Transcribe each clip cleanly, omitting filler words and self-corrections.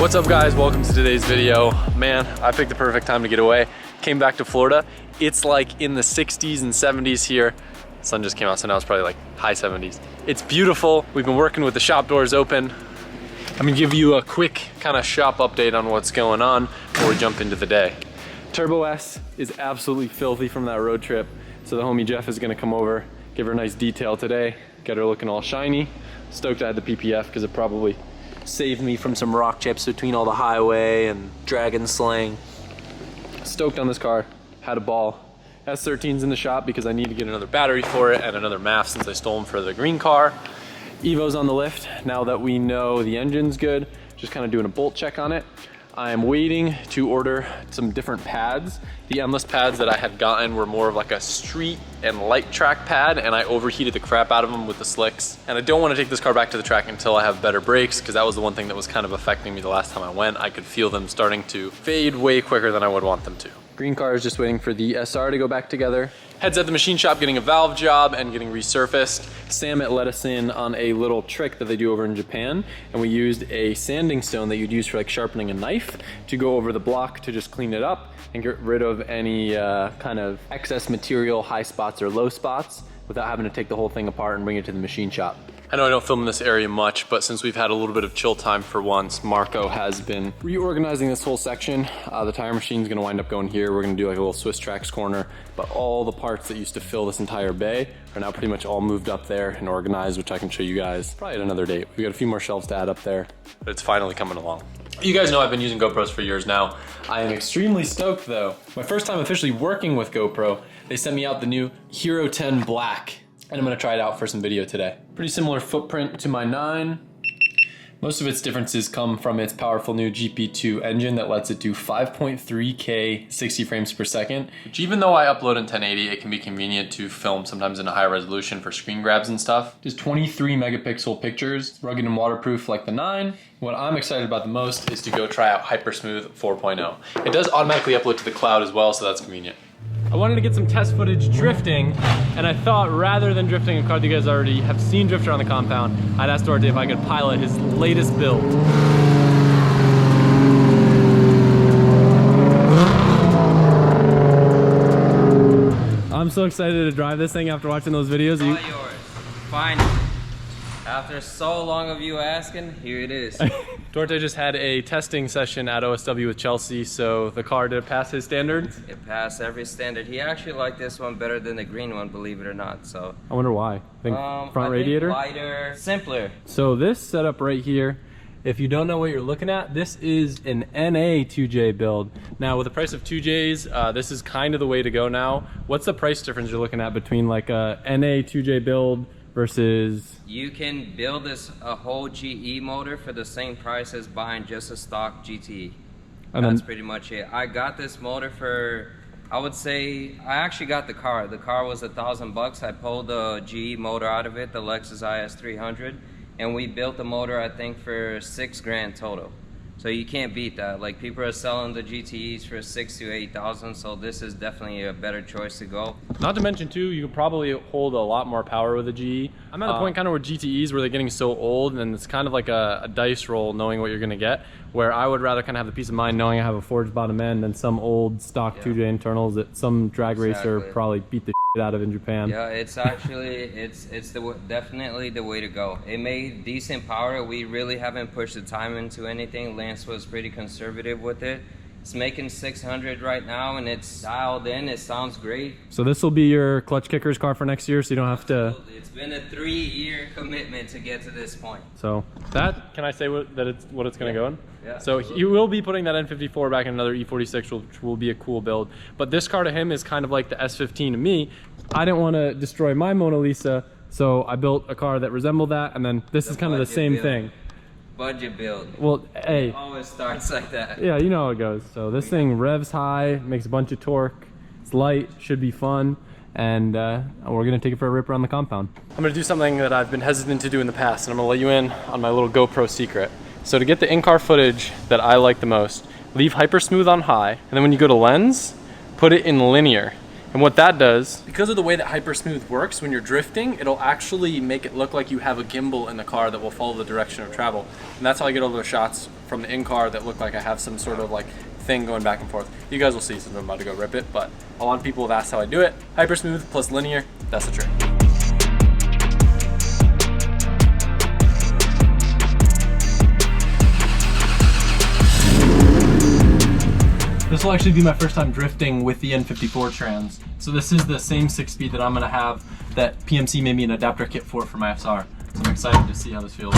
What's up guys, welcome to today's video. Man, I picked the perfect time to get away. Came back to Florida. It's like in the 60s and 70s here. Sun just came out, so now it's probably like high 70s. It's beautiful. We've been working with the shop doors open. I'm gonna give you a quick kind of shop update on what's going on before we jump into the day. Turbo S is absolutely filthy from that road trip. So the homie Jeff is gonna come over, give her a nice detail today, get her looking all shiny. Stoked I had the PPF because it probably saved me from some rock chips between all the highway and dragon slaying. Stoked on this car, had a ball. S13's in the shop because I need to get another battery for it and another MAF since I stole them for the green car. Evo's on the lift. Now that we know the engine's good, just kind of doing a bolt check on it. I am waiting to order some different pads. The Endless pads that I had gotten were more of like a street and light track pad, and I overheated the crap out of them with the slicks. And I don't want to take this car back to the track until I have better brakes, because that was the one thing that was kind of affecting me the last time I went. I could feel them starting to fade way quicker than I would want them to. Green car is just waiting for the SR to go back together. Heads at the machine shop getting a valve job and getting resurfaced. Samet let us in on a little trick that they do over in Japan, and we used a sanding stone that you'd use for like sharpening a knife to go over the block to just clean it up and get rid of any kind of excess material, high spots or low spots, without having to take the whole thing apart and bring it to the machine shop. I know I don't film in this area much, but since we've had a little bit of chill time for once, Marco has been reorganizing this whole section. The tire machine's gonna wind up going here. We're gonna do like a little Swiss Tracks corner, but all the parts that used to fill this entire bay are now pretty much all moved up there and organized, which I can show you guys probably at another date. We got a few more shelves to add up there, but it's finally coming along. You guys know I've been using GoPros for years now. I am extremely stoked though. My first time officially working with GoPro, they sent me out the new Hero 10 Black. And I'm gonna try it out for some video today. Pretty similar footprint to my 9. Most of its differences come from its powerful new GP2 engine that lets it do 5.3K 60 frames per second. Which, even though I upload in 1080, it can be convenient to film sometimes in a high resolution for screen grabs and stuff. Just 23 megapixel pictures, rugged and waterproof like the 9. What I'm excited about the most is to go try out Hypersmooth 4.0. It does automatically upload to the cloud as well, so that's convenient. I wanted to get some test footage drifting, and I thought rather than drifting a car that you guys already have seen drift around the compound, I'd ask Duarte if I could pilot his latest build. I'm so excited to drive this thing after watching those videos. All yours. Fine. After so long of you asking, here it is. Duarte just had a testing session at OSW with Chelsea, so the car, did it pass his standards? It passed every standard. He actually liked this one better than the green one, believe it or not. So I wonder why. Front radiator? Lighter, simpler. So this setup right here, if you don't know what you're looking at, this is an NA 2J build. Now with the price of 2Js, this is kind of the way to go now. What's the price difference you're looking at between like a NA 2J build versus? You can build a whole GE motor for the same price as buying just a stock GT. And that's pretty much it. I got this motor for, I would say, I actually got the car. The car was $1,000. I pulled the GE motor out of it, the Lexus IS 300, and we built the motor, I think, for $6 grand total. So you can't beat that. Like, people are selling the GTEs for $6,000 to $8,000, so this is definitely a better choice to go. Not to mention too, you could probably hold a lot more power with a GE. I'm at the point kind of where GTEs, where they're getting so old, and it's kind of like a dice roll knowing what you're gonna get, where I would rather kind of have the peace of mind knowing I have a forged bottom end than some old stock 2J internals that some drag racer probably beat the shit out of in Japan. Yeah, it's actually, definitely the way to go. It made decent power. We really haven't pushed the time into anything. Lance was pretty conservative with it. It's making 600 right now, and it's dialed in. It sounds great. So this will be your clutch kickers car for next year, so you don't have to... Absolutely. It's been a 3-year commitment to get to this point. So that, can I say what it's going to go in? Yeah. So he will be putting that N54 back in another E46, which will be a cool build. But this car to him is kind of like the S15 to me. I didn't want to destroy my Mona Lisa, so I built a car that resembled that, and then this is kind of the same thing. Budget build. Well, hey. It always starts like that. Yeah, you know how it goes. So this thing revs high, makes a bunch of torque. It's light, should be fun, and we're gonna take it for a rip around the compound. I'm gonna do something that I've been hesitant to do in the past, and I'm gonna let you in on my little GoPro secret. So to get the in-car footage that I like the most, leave Hypersmooth on high, and then when you go to lens, put it in linear. And what that does, because of the way that Hypersmooth works, when you're drifting, it'll actually make it look like you have a gimbal in the car that will follow the direction of travel. And that's how I get all those shots from the in-car that look like I have some sort of like thing going back and forth. You guys will see since I'm about to go rip it, but a lot of people have asked how I do it. Hypersmooth plus linear, that's the trick. This will actually be my first time drifting with the N54 trans. So this is the same 6-speed that I'm gonna have that PMC made me an adapter kit for my FSR. So I'm excited to see how this feels.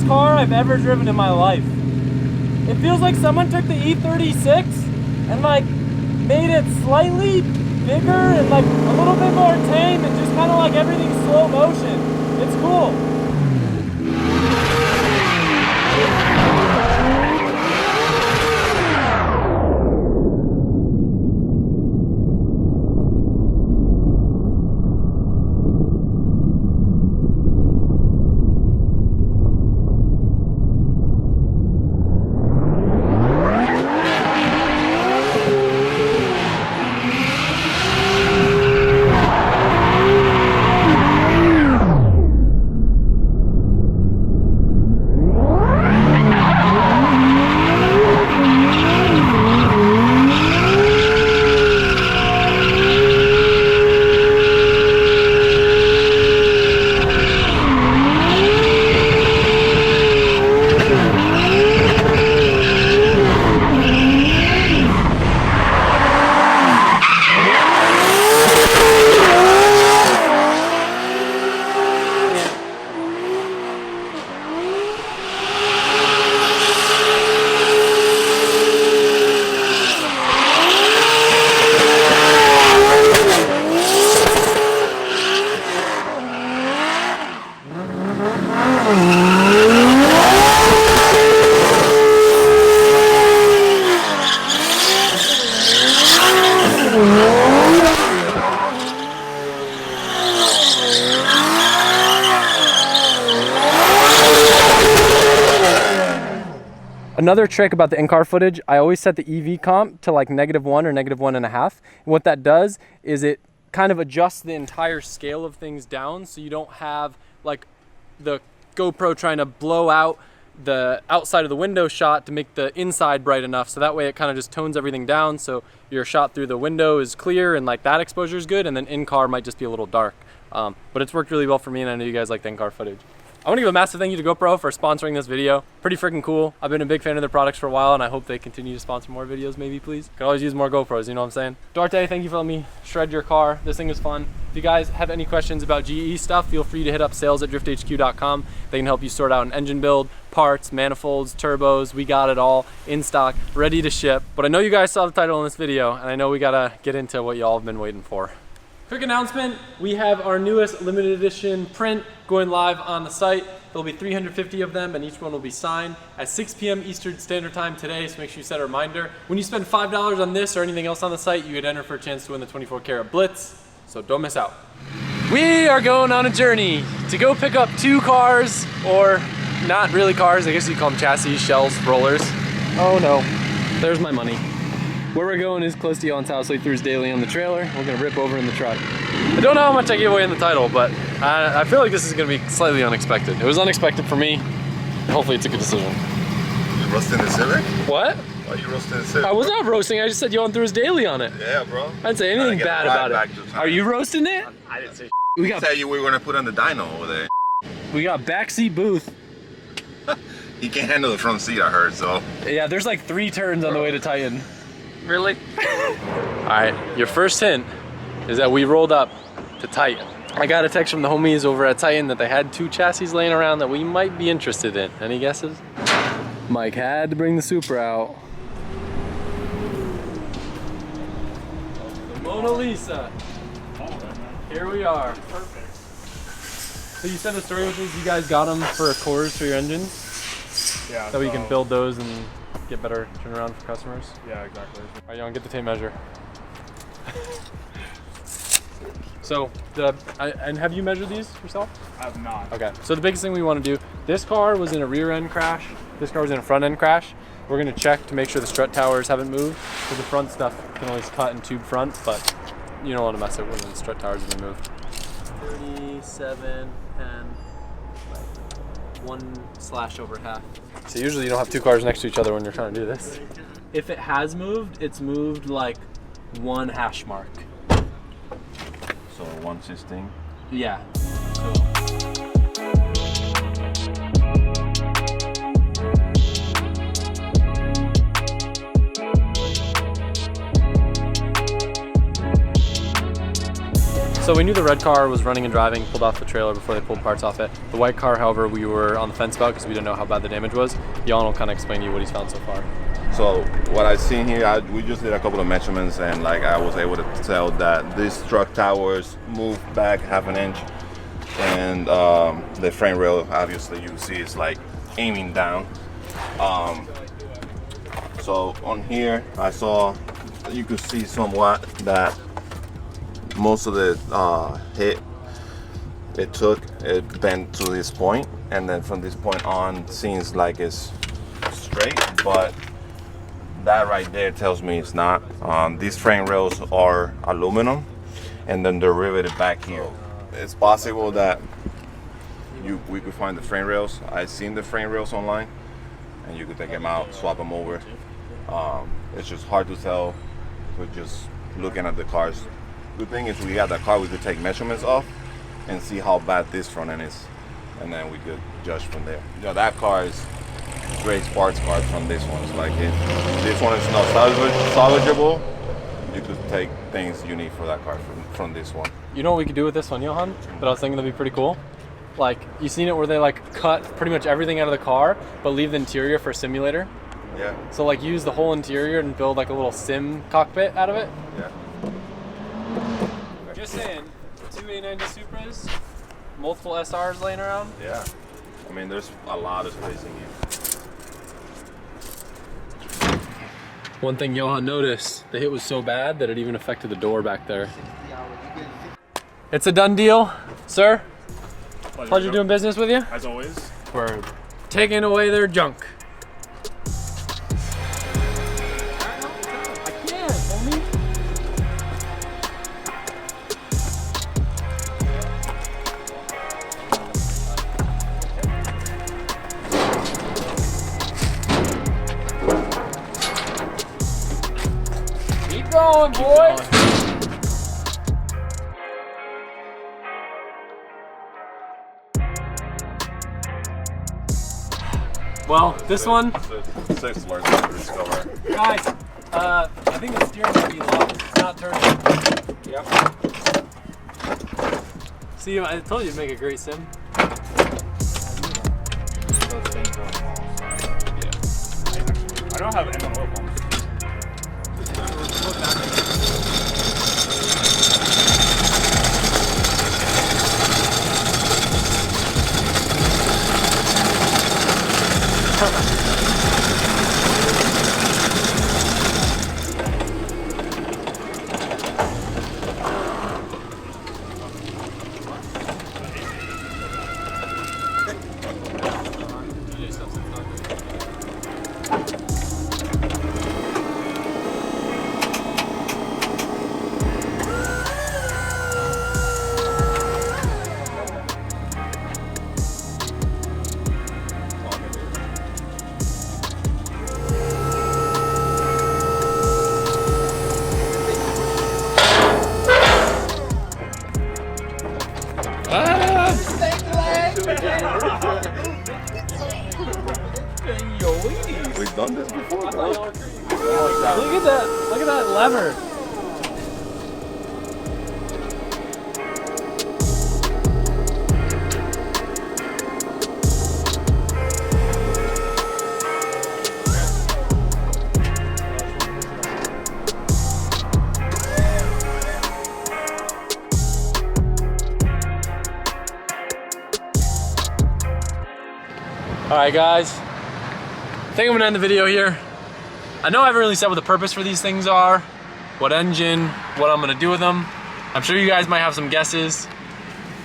Car I've ever driven in my life. It feels like someone took the E36 and like made it slightly bigger and like a little bit more tame and just kind of like everything's slow motion. It's cool. Another trick about the in-car footage, I always set the EV comp to like -1 or -1.5. And what that does is it kind of adjusts the entire scale of things down so you don't have like the GoPro trying to blow out the outside of the window shot to make the inside bright enough. So that way it kind of just tones everything down so your shot through the window is clear and like that exposure is good, and then in-car might just be a little dark. But it's worked really well for me, and I know you guys like the in-car footage. I want to give a massive thank you to GoPro for sponsoring this video. Pretty freaking cool. I've been a big fan of their products for a while, and I hope they continue to sponsor more videos, maybe, please. Could always use more GoPros, you know what I'm saying? Duarte, thank you for letting me shred your car. This thing is fun. If you guys have any questions about GE stuff, feel free to hit up sales@drifthq.com. They can help you sort out an engine build, parts, manifolds, turbos. We got it all in stock, ready to ship. But I know you guys saw the title in this video, and I know we gotta get into what y'all have been waiting for. Quick announcement, we have our newest limited edition print going live on the site. There'll be 350 of them, and each one will be signed at 6 p.m. Eastern Standard Time today, so make sure you set a reminder. When you spend $5 on this or anything else on the site, you could enter for a chance to win the 24 karat Blitz, so don't miss out. We are going on a journey to go pick up 2 cars, or not really cars, I guess you call them chassis, shells, rollers. Oh no, there's my money. Where we're going is close to Elon's house, so he threw his daily on the trailer. We're gonna rip over in the truck. I don't know how much I gave away in the title, but I feel like this is gonna be slightly unexpected. It was unexpected for me. Hopefully it's a good decision. You rusted in the Civic? What? Why Why you roasting the sip? I was not roasting. I just said Johan threw his daily on it. Yeah, bro. I didn't say anything bad about it. Are you roasting it? I didn't say. We got Tell you we were gonna put on the dyno over there. backseat Booth. He can't handle the front seat, I heard. So. Yeah, there's like 3 turns on the way to Titan. Really? All right, your first hint is that we rolled up to Titan. I got a text from the homies over at Titan that they had 2 chassis laying around that we might be interested in. Any guesses? Mike had to bring the Supra out. The Mona Lisa. Here we are. Perfect. So you said the story with these, you guys got them for cores for your engines? Yeah. That way you can build those and get better turnaround for customers? Yeah, exactly. All right, Johan, get the tape measure. So, and have you measured these yourself? I have not. Okay, so the biggest thing we want to do, this car was in a rear end crash, this car was in a front end crash. We're gonna check to make sure the strut towers haven't moved. So the front stuff can always cut and tube front, but you don't want to mess it when the strut towers have been moved. 37 and like 1/over half. So usually you don't have 2 cars next to each other when you're trying to do this. If it has moved, it's moved like 1 hash mark. So 116. Yeah. So we knew the red car was running and driving, pulled off the trailer before they pulled parts off it. The white car, however, we were on the fence about because we didn't know how bad the damage was. Johan will kind of explain to you what he's found so far. So what I've seen here, we just did a couple of measurements, and like I was able to tell that these strut towers moved back 1/2 inch, and the frame rail, obviously you see, is like aiming down. So on here, I saw, you could see somewhat that most of the hit it bent to this point, and then from this point on seems like it's straight, but that right there tells me it's not. These frame rails are aluminum, and then they're riveted back here. It's possible that we could find the frame rails. I've seen the frame rails online, and you could take them out, swap them over. It's just hard to tell with just looking at the cars. The thing is, we got that car, we could take measurements off and see how bad this front end is, and then we could judge from there. You know, that car is great parts car from this one. It's like if this one is not salvageable, you could take things you need for that car from this one. You know what we could do with this one, Johan? That I was thinking that'd be pretty cool? Like, you seen it where they like cut pretty much everything out of the car, but leave the interior for a simulator? Yeah. So like use the whole interior and build like a little sim cockpit out of it? Yeah. Just saying, 2 A90 Supras, multiple SRs laying around. Yeah. I mean, there's a lot of space in here. One thing Johan noticed, the hit was so bad that it even affected the door back there. It's a done deal, sir. Pleasure doing business with you. As always. We're taking away their junk. I can't, homie. Keep going, boy. Well, this one, Six large to discover. guys, I think the steering might be locked. It's not turning. Yep. See, I told you to make a great sim. I don't have M1 oil pumps. Look at that lever. All right, guys. I think I'm gonna end the video here. I know I haven't really said what the purpose for these things are, what engine, what I'm gonna do with them. I'm sure you guys might have some guesses.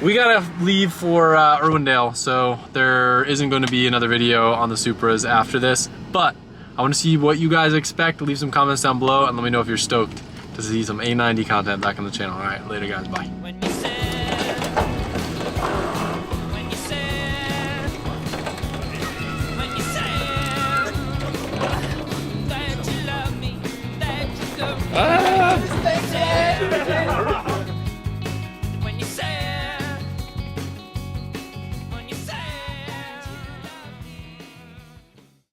We gotta leave for Irwindale, so there isn't gonna be another video on the Supras after this, but I wanna see what you guys expect. Leave some comments down below and let me know if you're stoked to see some A90 content back on the channel. All right, later guys, bye.